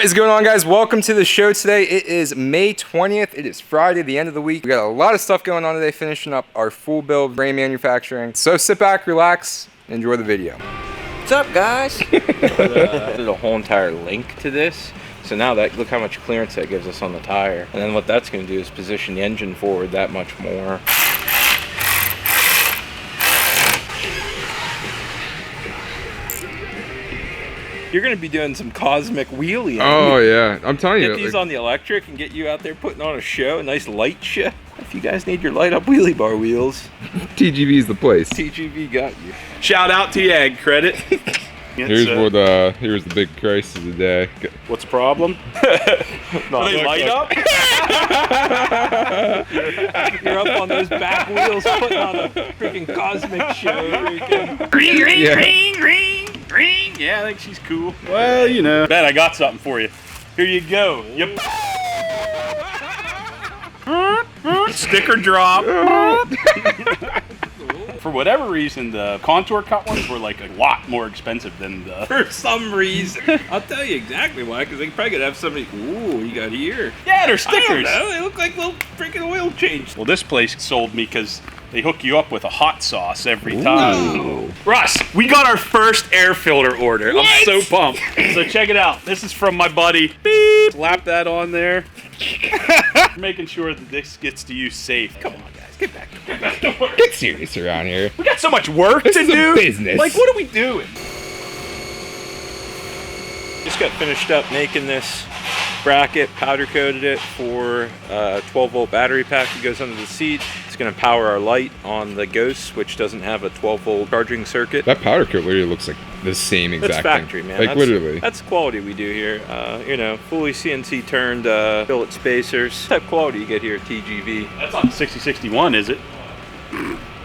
What is going on, guys? Welcome to the show today. It is May 20th. It is Friday, the end of the week. We got a lot of stuff going on today, finishing up our full build frame manufacturing. So sit back, relax, enjoy the video. What's up, guys? There's a whole entire link to this. So now that, look how much clearance that gives us on the tire. And then what that's going to do is position the engine forward that much more. You're going to be doing some cosmic wheeling. Oh yeah, I'm telling you. Get these on the electric and get you out there putting on a show, a nice light show. If you guys need your light up wheelie bar wheels, TGV's the place. TGV got you. Shout out to Ag Credit. Here's the big crisis of the day. What's the problem? No, they light up? You're up on those back wheels putting on a freaking cosmic show. Green, green, green. Yeah, I think she's cool. Well, you know. Bet I got something for you. Here you go. Yep. Sticker drop. For whatever reason, the contour cut ones were like a lot more expensive than the... For some reason. I'll tell you exactly why, because they probably could have somebody... Ooh, you got here. Yeah, they're I stickers. don't know, they look like little freaking oil change. Well, this place sold me because they hook you up with a hot sauce every time. Ooh. Russ, we got our first air filter order. What? I'm so pumped. So check it out. This is from my buddy. Beep. Slap that on there. Making sure that this gets to you safe. Come on, guys. Get back to work. Get serious around here. We got so much work This to is a do. business. Like, what are we doing? Just got finished up making this bracket, powder coated it for a 12-volt battery pack that goes under the seat. It's going to power our light on the Ghost, which doesn't have a 12-volt charging circuit. That powder coat literally looks like the same exact That's factory, thing. man. Like that's, literally. That's the quality we do here. You know, fully CNC turned billet spacers. What type of quality you get here at TGV. That's on 6061, is it?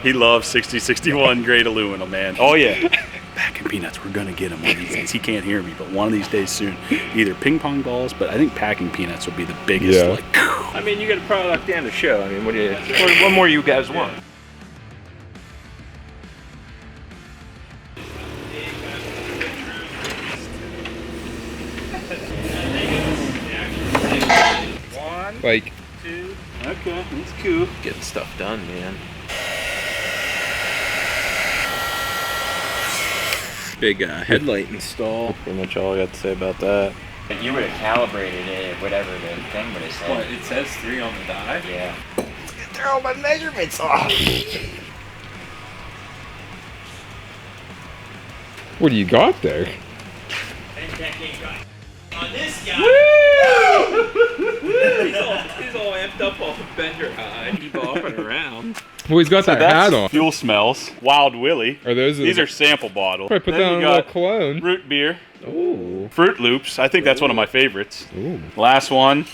He loves 6061 grade aluminum, man. Oh, yeah. Packing peanuts, we're gonna get him one of these days. He can't hear me, but one of these days soon. Either ping pong balls, but I think packing peanuts will be the biggest. Yeah. Like, I mean, you got a product and a show. I mean, what more you guys want? One, Like, two. okay, that's cool. Getting stuff done, man. Big headlight install. Pretty much all I got to say about that. You would have calibrated it, whatever the thing would have said. What, it says 3 on the die? Yeah. Throw all my measurements off. what do you got there? On this guy. he's all amped up off of Bender High. He bopping around. Well, he's got that hat on. Fuel smells. Wild Willie. Are those? These are sample bottles. Probably put Then down you a little got cologne. root beer. Ooh. Fruit Loops. I think that's one of my favorites. Ooh. Last one,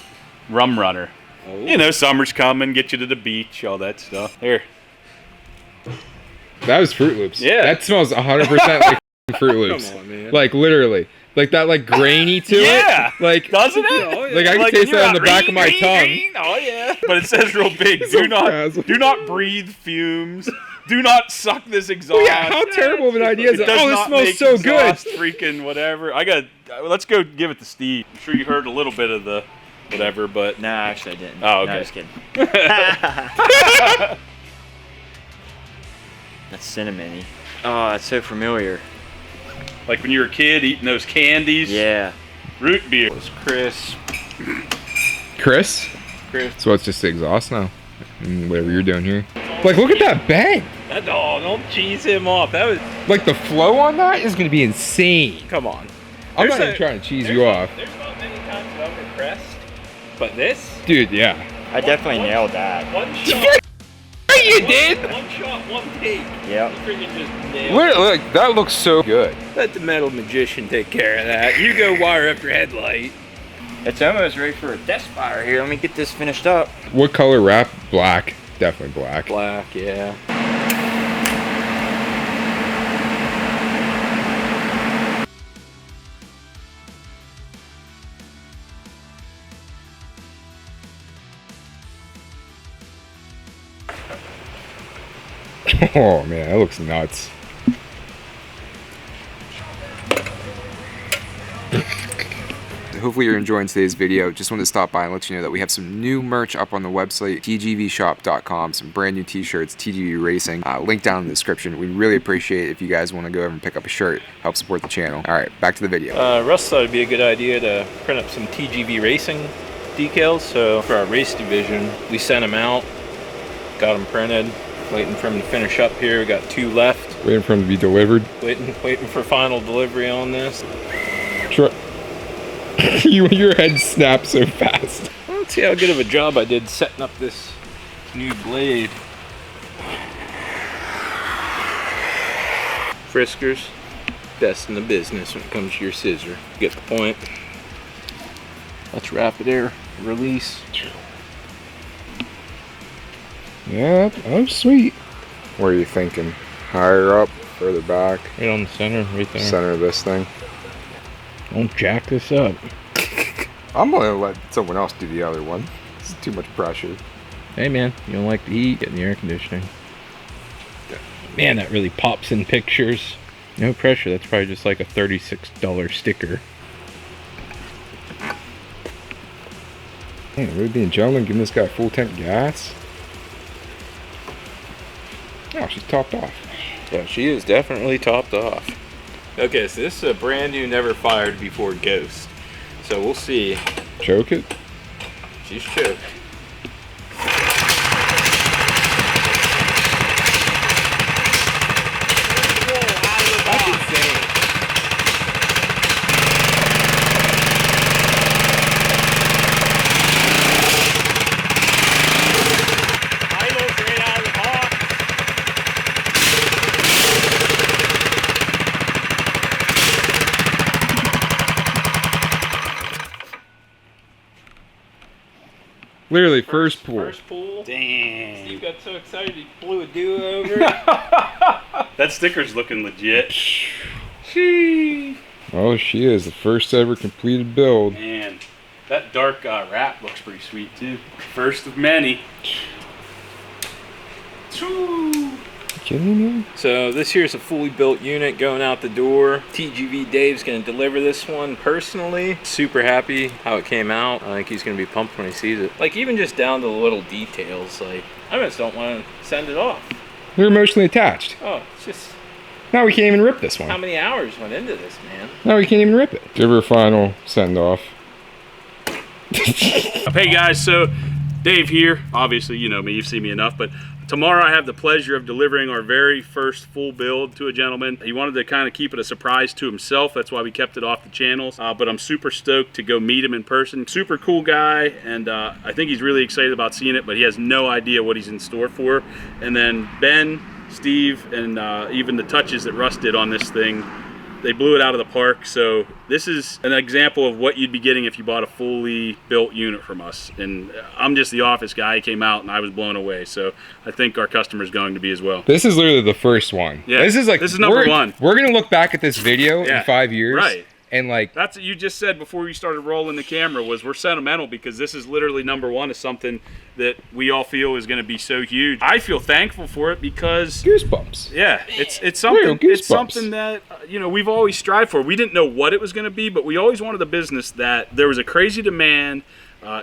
Rum Runner. Oh. You know, summer's coming, get you to the beach, all that stuff. Here. That was Fruit Loops. Yeah. That smells 100% like Fruit Loops. Come on, man. Like literally. Like that like grainy to Yeah. it. Like Doesn't it? Oh, yeah. Like I can Like, taste you're that on the not back of my green, tongue. green. Oh yeah. But it says real big. So Do not breathe fumes. Do not suck this exhaust. Oh yeah, how terrible of an idea is It it? does Oh, this not smells make so good. exhaust Freaking whatever. Let's go give it to Steve. I'm sure you heard a little bit of the whatever, but No, actually I didn't. Oh, okay. No, just kidding. That's cinnamony. Oh, that's so familiar. like when you were a kid eating those candies. Yeah. Root beer. It was Chris. Chris? So it's just the exhaust now? Whatever you're doing here. Like look at that bang! Don't cheese him off. That was. Like the flow on that is gonna be insane. Come on. I'm There's not even a- trying to cheese you off. There's not many times that I'm impressed, but this. Dude, yeah. I definitely nailed that. One shot. You did! One shot, one take. Yep. You freaking just nailed it. Look, that looks so good. Let the metal magician take care of that. You go wire up your headlight. It's almost ready for a desk fire here. Let me get this finished up. What color wrap? Black. Definitely black. Black, yeah. Oh man, that looks nuts. hopefully you're enjoying today's video. Just wanted to stop by and let you know that we have some new merch up on the website, tgvshop.com, some brand new t-shirts, TGV Racing, link down in the description. We really appreciate it if you guys want to go over and pick up a shirt, help support the channel. All right, back to the video. Russ thought it'd be a good idea to print up some TGV Racing decals. So for our race division, we sent them out, got them printed, waiting for them to finish up here. We got 2 left. Waiting for them to be delivered. Waiting for final delivery on this. Sure. Your head snapped so fast. Well, let's see how good of a job I did setting up this new blade. Friskers, best in the business when it comes to your scissor. Get the point. Let's rapid air release. Yeah, oh sweet. What are you thinking? Higher up, further back? Right on the center, right there. Center of this thing. Don't jack this up. I'm gonna let someone else do the other one. It's too much pressure. Hey man, you don't like the heat, get in the air conditioning. Man, that really pops in pictures. No pressure, that's probably just like a $36 sticker. Man, really being gentlemen, giving this guy a full tank of gas. Oh, she's topped off. Yeah, she is definitely topped off. Okay, so this is a brand new, never fired before Ghost. So we'll see. Choke it? She's choked. That's insane. Almost right out of the box. Literally, first pull. First pull. Damn. Steve got so excited he blew a do-over. That sticker's looking legit. Oh, she is the first ever completed build. Man, that dark wrap looks pretty sweet too. First of many. Kidding me? So this here's a fully built unit going out the door. TGV Dave's gonna deliver this one personally. Super happy how it came out. I think he's gonna be pumped when he sees it. Like even just down to the little details. Like I just don't want to send it off. They're emotionally attached. Oh, it's just Now we can't even rip this one. how many hours went into this, man. Now we can't even rip it. Give her a final send off. Hey guys, so Dave here. Obviously, you know me, you've seen me enough, but tomorrow I have the pleasure of delivering our very first full build to a gentleman. He wanted to kind of keep it a surprise to himself. That's why we kept it off the channels. But I'm super stoked to go meet him in person. Super cool guy, and I think he's really excited about seeing it, but he has no idea what he's in store for. And then Ben, Steve, and even the touches that Russ did on this thing, they blew it out of the park. So this is an example of what you'd be getting if you bought a fully built unit from us. And I'm just the office guy. He came out and I was blown away. So I think our customer's going to be as well. This is literally the first one. Yeah, this is number one. We're gonna look back at this video in 5 years. Right. And like That's what you just said before you started rolling the camera, was we're sentimental because this is literally number one of something that we all feel is going to be so huge. I feel thankful for it because goosebumps. yeah, it's something Real it's something that you know, we've always strived for. We didn't know what it was going to be, but we always wanted a business that there was a crazy demand.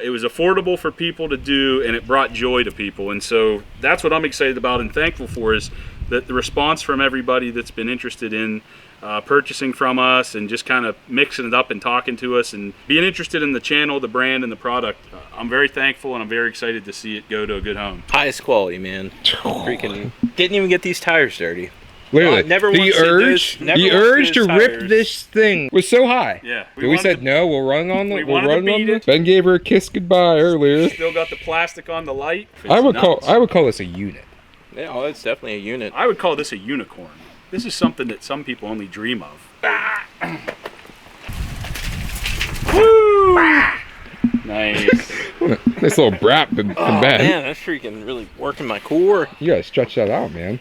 It was affordable for people to do, and it brought joy to people. And so that's what I'm excited about and thankful for, is that the response from everybody that's been interested in purchasing from us and just kind of mixing it up and talking to us and being interested in the channel, the brand, and the product. I'm very thankful, and I'm very excited to see it go to a good home. Highest quality, man. Freaking didn't even get these tires dirty. Literally, Never the once did urge, this, never the once urge did to his rip tires. this thing was so high. Yeah, We wanted said to- no. We'll run on the. we We'll wanted to run on beat the. it. Ben gave her a kiss goodbye earlier. Still got the plastic on the light. I would It's nuts. call this a unit. Yeah, oh, it's definitely a unit. I would call this a unicorn. This is something that some people only dream of. Woo! Nice. Nice little brat from Oh Ben. man, that's freaking really working my core. You gotta stretch that out, man.